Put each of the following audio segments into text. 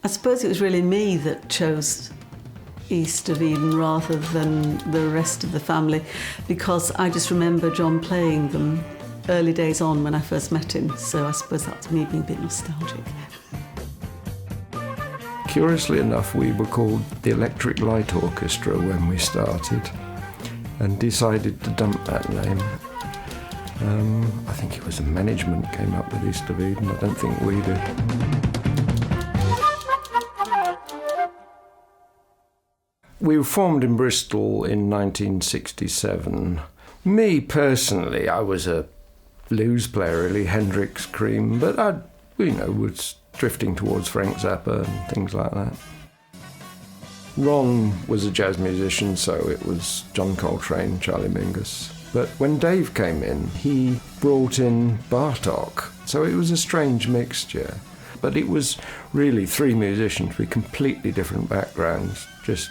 I suppose it was really me that chose East of Eden rather than the rest of the family, because I just remember John playing them early days on when I first met him, so I suppose that's me being a bit nostalgic. Curiously enough, we were called the Electric Light Orchestra when we started and decided to dump that name. I think it was the management came up with East of Eden, I don't think we did. We were formed in Bristol in 1967. Me personally, I was a blues player, really, Hendrix, Cream, but I, was drifting towards Frank Zappa and things like that. Ron was a jazz musician, so it was John Coltrane, Charlie Mingus. But when Dave came in, he brought in Bartok, so it was a strange mixture. But it was really three musicians with completely different backgrounds, just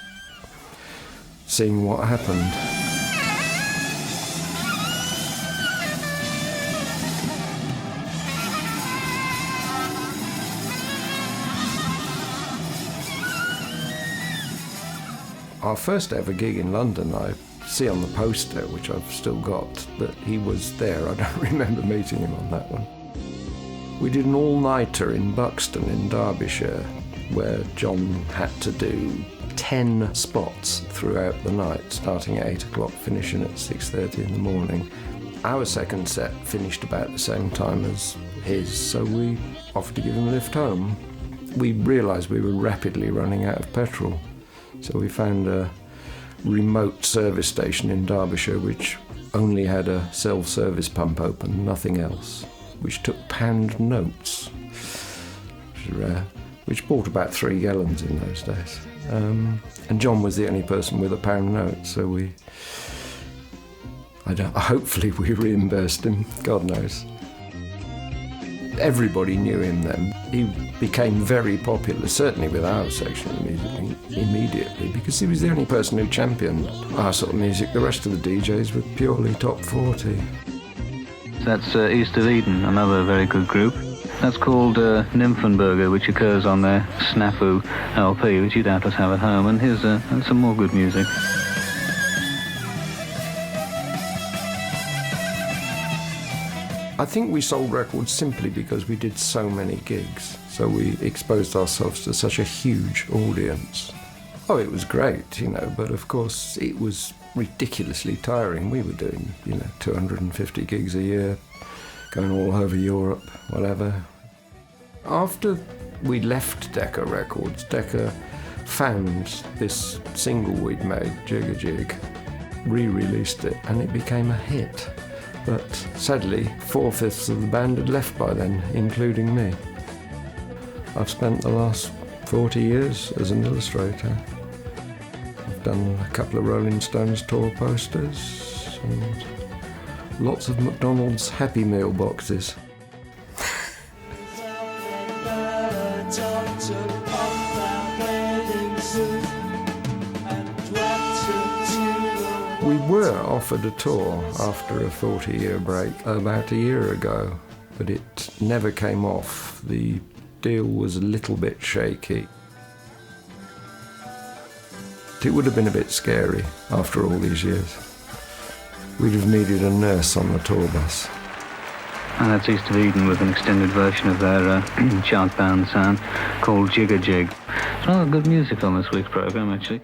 seeing what happened. Our first ever gig in London, I see on the poster, which I've still got, that he was there. I don't remember meeting him on that one. We did an all-nighter in Buxton in Derbyshire, where John had to do 10 spots throughout the night, starting at 8 o'clock, finishing at 6:30 in the morning. Our second set finished about the same time as his, so we offered to give him a lift home. We realised we were rapidly running out of petrol, so we found a remote service station in Derbyshire which only had a self-service pump open, nothing else, which took pound notes, which is rare, which bought about 3 gallons in those days. And John was the only person with a pound note, so hopefully we reimbursed him, God knows. Everybody knew him then. He became very popular, certainly with our section of the music, immediately, because he was the only person who championed our sort of music. The rest of the DJs were purely top 40. That's East of Eden, another very good group. That's called Nymphenburger, which occurs on their Snafu LP, which you doubtless have at home. And here's some more good music. I think we sold records simply because we did so many gigs, so we exposed ourselves to such a huge audience. Oh, it was great, but of course it was ridiculously tiring. We were doing, 250 gigs a year, going all over Europe, whatever. After we left Decca Records, Decca found this single we'd made, Jig a Jig, re-released it, and it became a hit. But sadly, 4/5 of the band had left by then, including me. I've spent the last 40 years as an illustrator. I've done a couple of Rolling Stones tour posters and lots of McDonald's Happy Meal boxes. We were offered a tour after a 40-year break about a year ago, but it never came off. The deal was a little bit shaky. It would have been a bit scary after all these years. We'd have needed a nurse on the tour bus. And that's East of Eden with an extended version of their chart-bound sound called Jig a Jig. It's rather good music on this week's programme, actually.